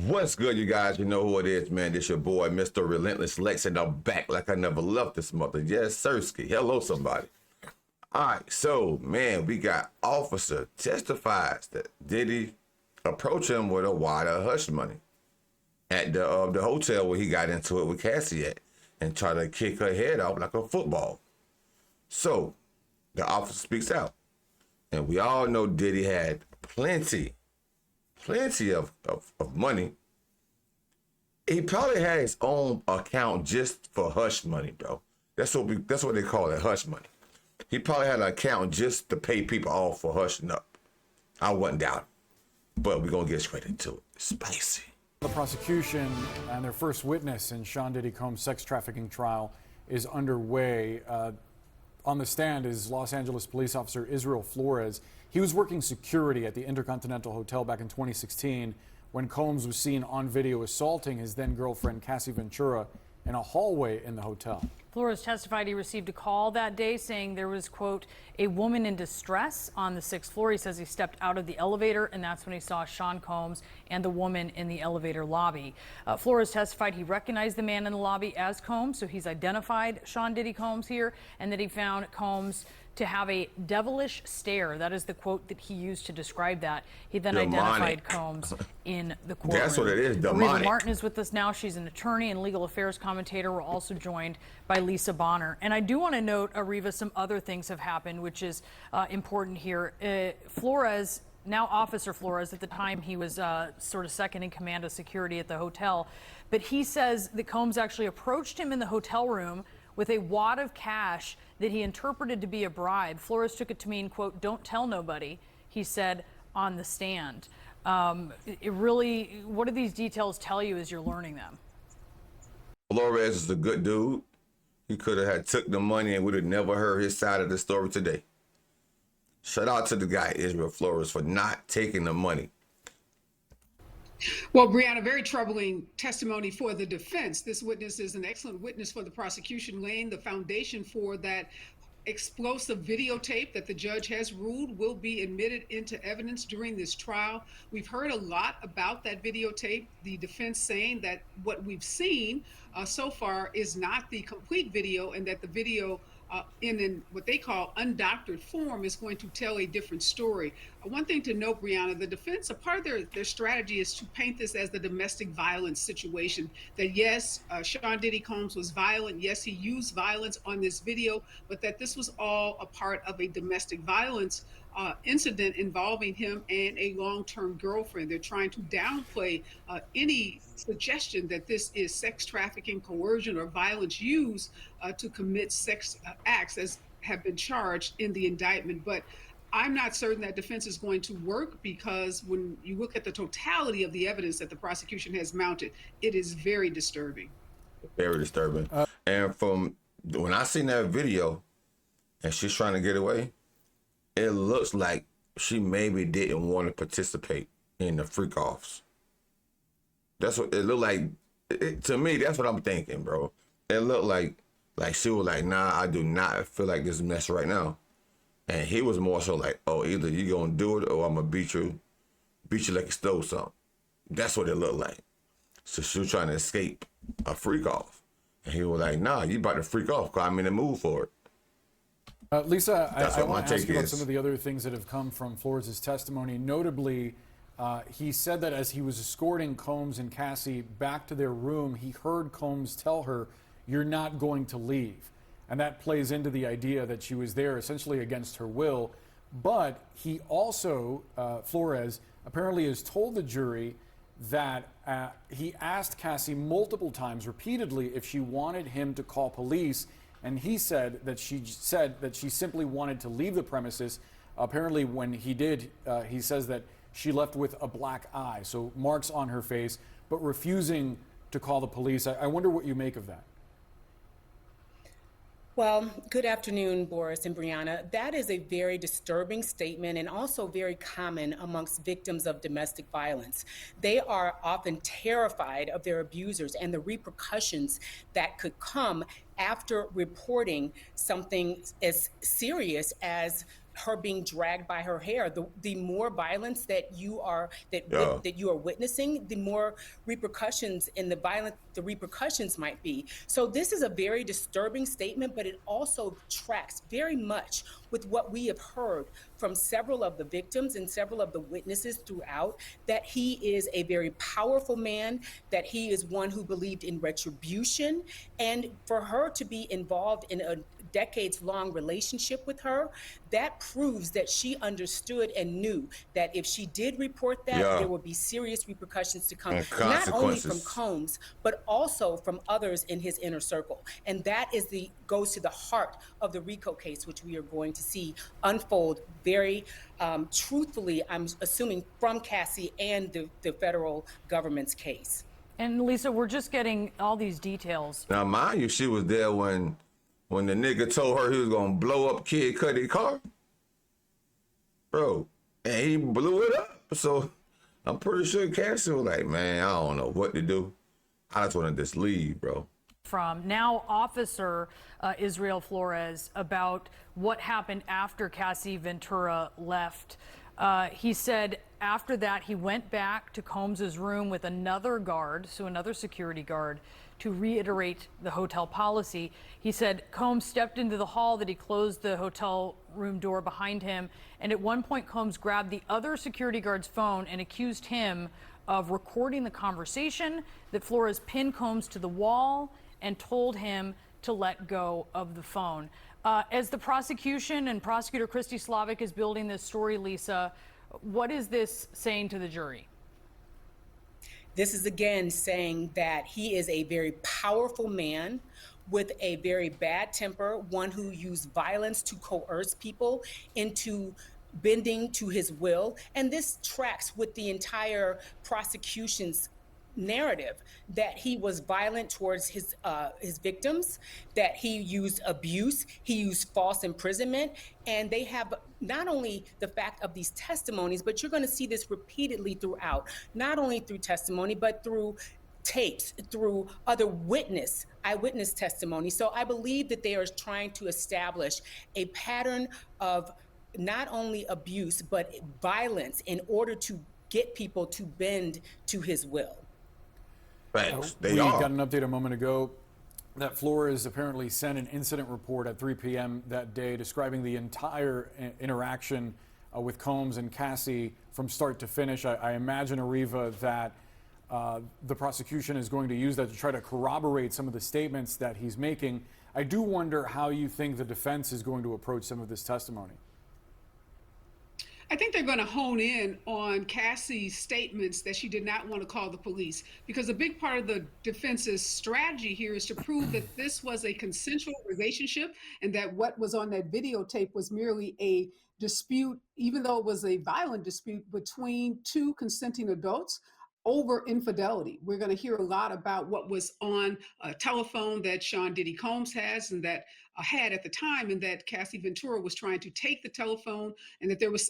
What's good, you guys? You know who it is, man. This your boy, Mr. Relentless Lex, and I'm back like I never left this mother. Yes, Sirski. Hello, somebody. All right, so, man, we got officer testifies that Diddy approached him with a wad of hush money at the hotel where he got into it with Cassie at and tried to kick her head off like a football. So, the officer speaks out. And we all know Diddy had plenty of money. He probably had his own account just for hush money, bro. That's what they call it, hush money. He probably had an account just to pay people off for hushing up. I wouldn't doubt it. But we're gonna get straight into it. Spicy. The prosecution and their first witness in Sean Diddy Combs' sex trafficking trial is underway. On the stand is Los Angeles police officer Israel Flores. He was working security at the Intercontinental Hotel back in 2016 when Combs was seen on video assaulting his then-girlfriend Cassie Ventura in a hallway in the hotel. Flores testified he received a call that day saying there was, quote, a woman in distress on the 6th floor. He says he stepped out of the elevator, and that's when he saw Sean Combs and the woman in the elevator lobby. Flores testified he recognized the man in the lobby as Combs, so he's identified Sean Diddy Combs here, and that he found Combs to have a devilish stare. That is the quote that he used to describe that. He then identified Combs in the courtroom. That's what it is, demonic. Reva Martin is with us now. She's an attorney and legal affairs commentator. We're also joined by Lisa Bonner. And I do want to note, Reva, some other things have happened, which is important here. Flores, now Officer Flores, at the time he was sort of second in command of security at the hotel, but he says that Combs actually approached him in the hotel room with a wad of cash that he interpreted to be a bribe. Flores took it to mean, quote, don't tell nobody, he said on the stand. What do these details tell you as you're learning them? Flores is a good dude. He could have had took the money and would have never heard his side of the story today. Shout out to the guy, Israel Flores, for not taking the money. Well, Brianna, very troubling testimony for the defense. This witness is an excellent witness for the prosecution, laying the foundation for that explosive videotape that the judge has ruled will be admitted into evidence during this trial. We've heard a lot about that videotape, the defense saying that what we've seen so far is not the complete video, and that the video in what they call undoctored form is going to tell a different story. One thing to note, Brianna, the defense, a part of their strategy is to paint this as the domestic violence situation, that yes, Sean Diddy Combs was violent, yes, he used violence on this video, but that this was all a part of a domestic violence incident involving him and a long-term girlfriend. They're trying to downplay any suggestion that this is sex trafficking, coercion, or violence used to commit sex acts as have been charged in the indictment. But I'm not certain that defense is going to work, because when you look at the totality of the evidence that the prosecution has mounted, it is very disturbing. Very disturbing. And from when I seen that video and she's trying to get away, it looks like she maybe didn't want to participate in the freak offs. That's what it looked like. To me, that's what I'm thinking, bro. It looked like she was like, nah, I do not feel like this mess right now. And he was more so like, oh, either you gonna do it or I'm gonna beat you like you stole something. That's what it looked like. So she was trying to escape a freak off. And he was like, nah, you about to freak off because I'm in the mood for it. Lisa, I want to ask you about some of the other things that have come from Flores' testimony. Notably, he said that as he was escorting Combs and Cassie back to their room, he heard Combs tell her, you're not going to leave. And that plays into the idea that she was there essentially against her will. But he also, Flores, apparently has told the jury that he asked Cassie multiple times, repeatedly, if she wanted him to call police. And he said that she simply wanted to leave the premises. Apparently, when he did, he says that she left with a black eye, so marks on her face, but refusing to call the police. I wonder what you make of that. Well, good afternoon, Boris and Brianna. That is a very disturbing statement, and also very common amongst victims of domestic violence. They are often terrified of their abusers and the repercussions that could come after reporting something as serious as her being dragged by her hair. The more violence that you are witnessing, the more repercussions in the repercussions might be. So this is a very disturbing statement, but it also tracks very much with what we have heard from several of the victims and several of the witnesses throughout, that he is a very powerful man, that he is one who believed in retribution. And for her to be involved in a decades-long relationship with her, that proves that she understood and knew that if she did report that, there would be serious repercussions to come, not only from Combs, but also from others in his inner circle. And that goes to the heart of the RICO case, which we are going to see unfold very truthfully, I'm assuming, from Cassie and the federal government's case. And Lisa, we're just getting all these details. Now, mind you, she was there when the nigga told her he was gonna blow up Kid Cudi's car, bro, and he blew it up. So I'm pretty sure Cassie was like, man, I don't know what to do. I just want to just leave, bro. From now Officer Israel Flores about what happened after Cassie Ventura left. He said after that he went back to Combs's room with another guard, so another security guard, to reiterate the hotel policy. He said Combs stepped into the hall, that he closed the hotel room door behind him, and at one point Combs grabbed the other security guard's phone and accused him of recording the conversation, that Flores pinned Combs to the wall and told him to let go of the phone. As the prosecution and prosecutor Christy Slavic is building this story, Lisa, what is this saying to the jury? This is again saying that he is a very powerful man with a very bad temper, one who used violence to coerce people into bending to his will. And this tracks with the entire prosecution's narrative, that he was violent towards his victims, that he used abuse, he used false imprisonment. And they have not only the fact of these testimonies, but you're going to see this repeatedly throughout, not only through testimony, but through tapes, through other eyewitness testimony. So I believe that they are trying to establish a pattern of not only abuse, but violence in order to get people to bend to his will. Thanks. We got an update a moment ago that Flores apparently sent an incident report at 3 p.m. that day describing the entire interaction with Combs and Cassie from start to finish. I imagine, Ariva, that the prosecution is going to use that to try to corroborate some of the statements that he's making. I do wonder how you think the defense is going to approach some of this testimony. I think they're going to hone in on Cassie's statements that she did not want to call the police, because a big part of the defense's strategy here is to prove that this was a consensual relationship and that what was on that videotape was merely a dispute, even though it was a violent dispute between two consenting adults over infidelity. We're going to hear a lot about what was on a telephone that Sean Diddy Combs has and that had at the time, and that Cassie Ventura was trying to take the telephone, and that there was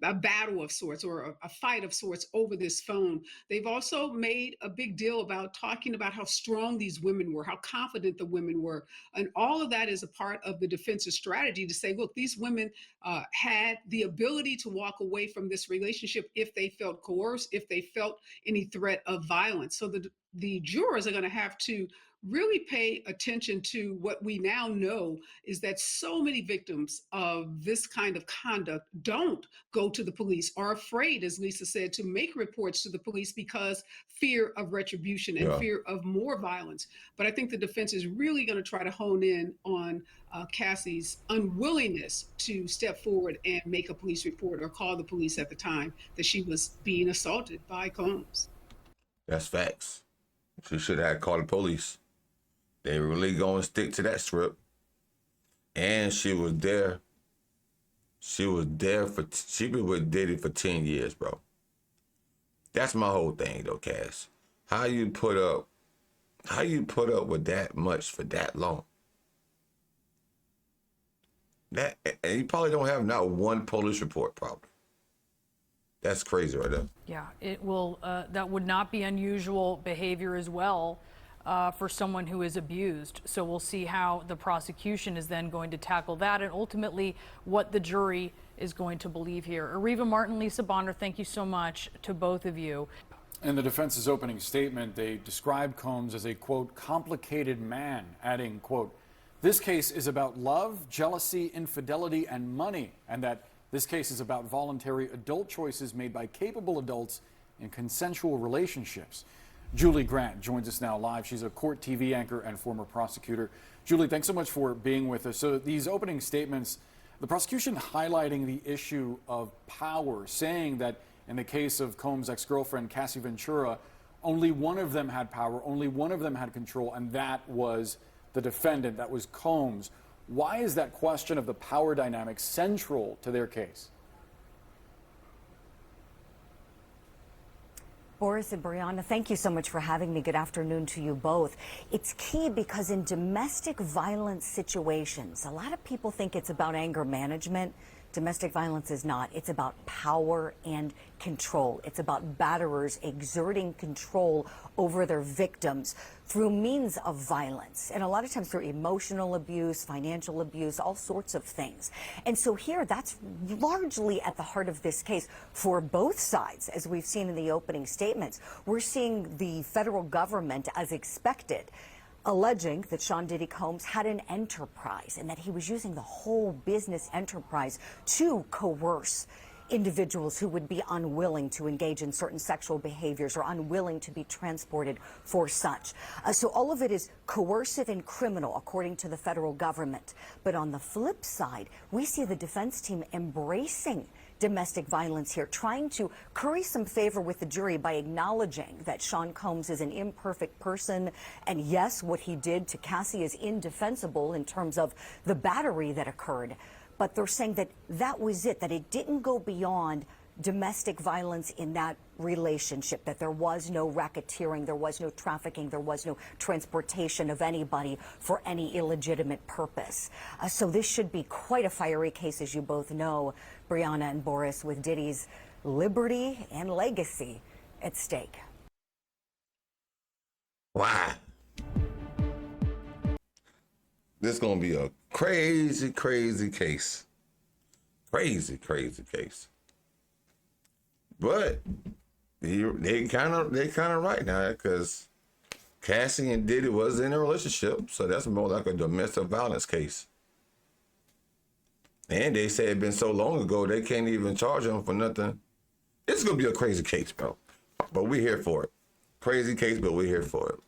a battle of sorts or a fight of sorts over this phone. They've also made a big deal about talking about how strong these women were, how confident the women were. And all of that is a part of the defense's strategy to say, look, these women had the ability to walk away from this relationship if they felt coerced, if they felt any threat of violence. So the jurors are going to have to really pay attention to what we now know is that so many victims of this kind of conduct don't go to the police, are afraid, as Lisa said, to make reports to the police because fear of retribution and fear of more violence. But I think the defense is really going to try to hone in on Cassie's unwillingness to step forward and make a police report or call the police at the time that she was being assaulted by Combs. That's facts. She should have called the police. They really gonna stick to that script. And she was there. She been with Diddy for 10 years, bro. That's my whole thing though, Cass. How you put up with that much for that long? And you probably don't have not one police report, probably. That's crazy right there. Yeah, it will. That would not be unusual behavior as well. for someone who is abused. So we'll see how the prosecution is then going to tackle that and ultimately what the jury is going to believe here. Ariva Martin, Lisa Bonner, thank you so much to both of you. In the defense's opening statement, they described Combs as a, quote, complicated man, adding, quote, this case is about love, jealousy, infidelity, and money, and that this case is about voluntary adult choices made by capable adults in consensual relationships. Julie Grant joins us now live. She's a court TV anchor and former prosecutor. Julie, thanks so much for being with us. So these opening statements, the prosecution highlighting the issue of power, saying that in the case of Combs' ex-girlfriend, Cassie Ventura, only one of them had power, only one of them had control, and that was the defendant, that was Combs. Why is that question of the power dynamic central to their case? Boris and Brianna, thank you so much for having me. Good afternoon to you both. It's key because in domestic violence situations, a lot of people think it's about anger management. Domestic violence is not. It's about power and control. It's about batterers exerting control over their victims through means of violence. And a lot of times through emotional abuse, financial abuse, all sorts of things. And so here, that's largely at the heart of this case for both sides, as we've seen in the opening statements. We're seeing the federal government, as expected, alleging that Sean Diddy Combs had an enterprise and that he was using the whole business enterprise to coerce individuals who would be unwilling to engage in certain sexual behaviors or unwilling to be transported for such. So all of it is coercive and criminal, according to the federal government. But on the flip side, we see the defense team embracing domestic violence here, trying to curry some favor with the jury by acknowledging that Sean Combs is an imperfect person. And yes, what he did to Cassie is indefensible in terms of the battery that occurred. But they're saying that that was it, that it didn't go beyond domestic violence in that relationship, that there was no racketeering, there was no trafficking, there was no transportation of anybody for any illegitimate purpose. So this should be quite a fiery case, as you both know, Brianna and Boris, with Diddy's liberty and legacy at stake. Wow. This is going to be a crazy, crazy case. Crazy, crazy case. But they kind of right now, because Cassie and Diddy was in a relationship, so that's more like a domestic violence case. And they say it's been so long ago they can't even charge him for nothing. It's gonna be a crazy case, bro. But we're here for it. Crazy case, but we're here for it.